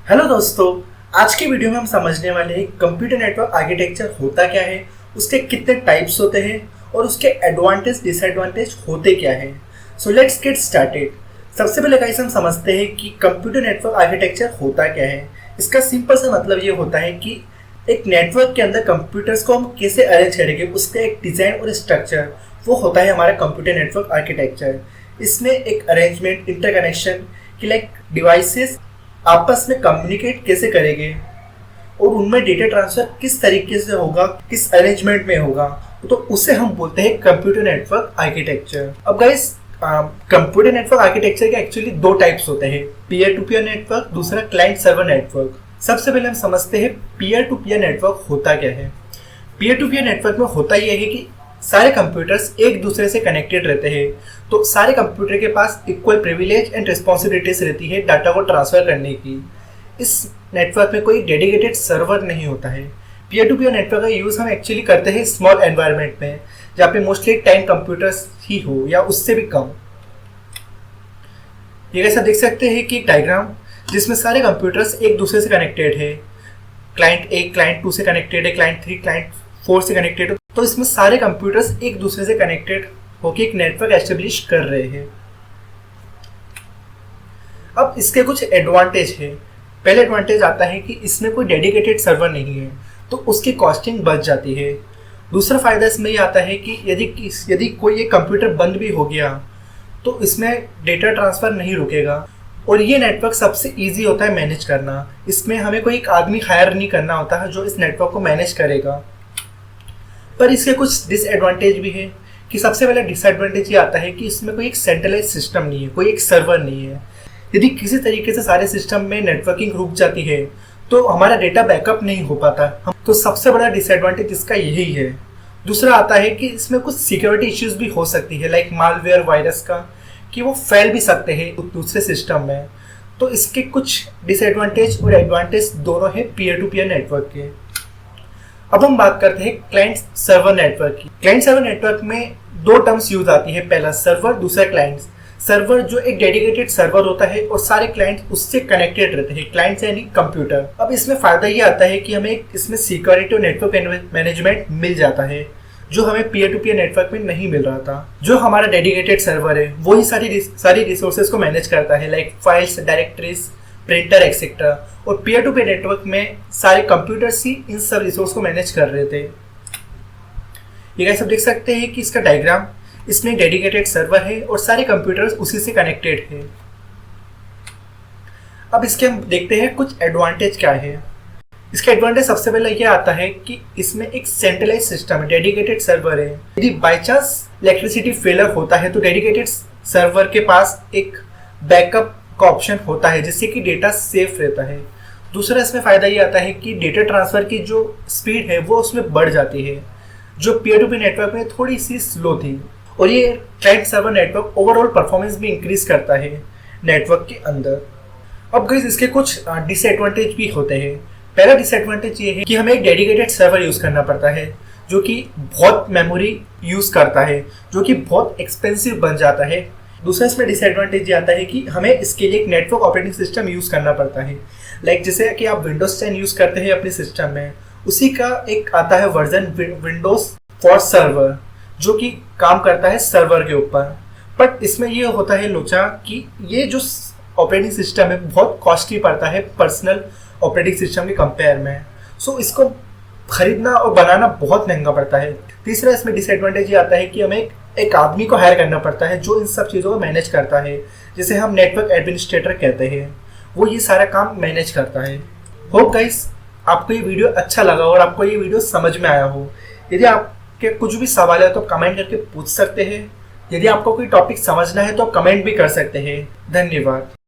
Hello दोस्तों, आज की वीडियो में हम समझने वाले हैं कंप्यूटर नेटवर्क आर्किटेक्चर होता क्या है, उसके कितने टाइप्स होते हैं और उसके एडवांटेज डिसएडवांटेज होते क्या है। So let's get started. सबसे पहले गाइस हम समझते हैं कि कंप्यूटर नेटवर्क आर्किटेक्चर होता क्या है। इसका सिंपल सा मतलब ये होता है कि एक नेटवर्क के अंदर कंप्यूटर्स को हम कैसे अरेंज करेंगे, उसका एक डिज़ाइन और स्ट्रक्चर, वो होता है हमारा कंप्यूटर नेटवर्क आर्किटेक्चर। इसमें एक अरेंजमेंट, इंटरकनेक्शन कि लाइक डिवाइसेस आपस में कम्युनिकेट कैसे करेंगे और उनमें डेटा ट्रांसफर किस तरीके से होगा, किस अरेंजमेंट में होगा, तो उसे हम बोलते हैं कंप्यूटर नेटवर्क आर्किटेक्चर। अब गाइस कंप्यूटर नेटवर्क आर्किटेक्चर के एक्चुअली दो टाइप्स होते हैं, पीयर टू पीयर नेटवर्क, दूसरा क्लाइंट सर्वर नेटवर्क। सबसे पहले हम समझते हैं पीयर टू पीयर नेटवर्क होता क्या है। पीयर टू पीयर नेटवर्क में होता यह है कि सारे कंप्यूटर्स एक दूसरे से कनेक्टेड रहते हैं, तो सारे कंप्यूटर के पास इक्वल प्रिविलेज एंड रिस्पॉन्सिबिलिटीज रहती है डाटा को ट्रांसफर करने की। इस नेटवर्क में कोई डेडिकेटेड सर्वर नहीं होता है। पीयर टू पीयर नेटवर्क का यूज़ हम एक्चुअली करते हैं स्मॉल एनवायरनमेंट में, जहाँ पे मोस्टली 10 कंप्यूटर्स ही हो या उससे भी कम। ये कैसा देख सकते हैं कि डायग्राम जिसमें सारे कंप्यूटर्स एक दूसरे से कनेक्टेड है। क्लाइंट 1 क्लाइंट 2 से कनेक्टेड है, क्लाइंट 3 क्लाइंट 4 से कनेक्टेड है। तो इसमें सारे कंप्यूटर्स एक दूसरे से कनेक्टेड होकर एक नेटवर्क एस्टेब्लिश कर रहे हैं। अब इसके कुछ एडवांटेज है। पहले एडवांटेज आता है कि इसमें कोई डेडिकेटेड सर्वर नहीं है, तो उसकी कॉस्टिंग बच जाती है। दूसरा फायदा इसमें ये आता है कि यदि कोई एक कंप्यूटर बंद भी हो गया तो इसमें डेटा ट्रांसफर नहीं रुकेगा, और ये नेटवर्क सबसे ईजी होता है मैनेज करना। इसमें हमें कोई एक आदमी हायर नहीं करना होता है जो इस नेटवर्क को मैनेज करेगा। पर इसके कुछ डिसएडवांटेज भी है कि सबसे पहला डिसएडवांटेज ये आता है कि इसमें कोई एक सेंट्रलाइज सिस्टम नहीं है, कोई एक सर्वर नहीं है। यदि किसी तरीके से सारे सिस्टम में नेटवर्किंग रुक जाती है तो हमारा डेटा बैकअप नहीं हो पाता। तो सबसे बड़ा डिसएडवांटेज इसका यही है। दूसरा आता है कि इसमें कुछ सिक्योरिटी इश्यूज भी हो सकती है, लाइक मालवेयर वायरस का, कि वो फैल भी सकते हैं दूसरे सिस्टम में। तो इसके कुछ डिसएडवांटेज और एडवांटेज दोनों हैं पीयर टू पीयर नेटवर्क के। अब हम बात करते हैं क्लाइंट सर्वर नेटवर्क की। क्लाइंट सर्वर नेटवर्क में दो टर्म्स यूज आती है, पहला सर्वर, दूसरा क्लाइंट। सर्वर जो एक डेडिकेटेड सर्वर होता है और सारे क्लाइंट उससे कनेक्टेड रहते हैं, क्लाइंट यानी कंप्यूटर। अब इसमें फायदा ये आता है कि हमें इसमें सिक्योरिटी और नेटवर्क मैनेजमेंट मिल जाता है, जो हमें पीयर टू पीयर नेटवर्क में नहीं मिल रहा था। जो हमारा डेडिकेटेड सर्वर है वो ही सारी रिसोर्सेज को मैनेज करता है, like files, directories, printer etcetera. और पीयर टू पीयर नेटवर्क में सारे कंप्यूटर्स ही इन सब रिसोर्स को मैनेज कर रहे थे। ये गाइस आप देख सकते हैं कि इसका डायग्राम, इसमें डेडिकेटेड सर्वर है और सारे कंप्यूटर्स उसी से कनेक्टेड है। अब इसके हम देखते हैं कुछ एडवांटेज क्या है। इसका एडवांटेज सबसे पहले ये आता है कि इसमें एक सेंट्रलाइज सिस्टम है, डेडिकेटेड सर्वर है। यदि बाई चांस इलेक्ट्रिसिटी फेलर होता है तो डेडिकेटेड सर्वर के पास एक बैकअप का ऑप्शन होता है, जिससे कि डेटा सेफ रहता है। दूसरा इसमें फायदा ये आता है कि डेटा ट्रांसफर की जो स्पीड है वो उसमें बढ़ जाती है, जो पीयर टू पीयर नेटवर्क में थोड़ी सी स्लो थी। और ये client server network overall performance भी इंक्रीज करता है नेटवर्क के अंदर। अब गाइस इसके कुछ डिसएडवांटेज भी होते हैं। पहला डिसएडवांटेज ये है कि हमें एक डेडिकेटेड सर्वर यूज करना पड़ता है, जो कि बहुत मेमोरी यूज करता है, जो कि बहुत एक्सपेंसिव बन जाता है। दूसरा इसमें डिसएडवांटेज ये आता है कि हमें इसके लिए एक नेटवर्क ऑपरेटिंग सिस्टम यूज करना पड़ता है, लाइक जैसे कि आप विंडोज 10 यूज करते हैं अपने सिस्टम में, उसी का एक आता है वर्जन विंडोज फॉर सर्वर, जो कि काम करता है सर्वर के ऊपर। बट इसमें ये होता है लोचा कि ये जो ऑपरेटिंग सिस्टम है बहुत कॉस्टली पड़ता है पर्सनल ऑपरेटिंग सिस्टम के कंपेयर में। सो इसको खरीदना और बनाना बहुत महंगा पड़ता है। तीसरा इसमें डिसएडवांटेज ये आता है कि हमें एक आदमी को हायर करना पड़ता है जो इन सब चीज़ों को मैनेज करता है, जिसे हम नेटवर्क एडमिनिस्ट्रेटर कहते हैं। वो ये सारा काम मैनेज करता है। होप गाइस आपको ये वीडियो अच्छा लगा और आपको ये वीडियो समझ में आया हो। यदि आपके कुछ भी सवाल है तो कमेंट करके पूछ सकते हैं। यदि आपको कोई टॉपिक समझना है तो कमेंट भी कर सकते हैं। धन्यवाद।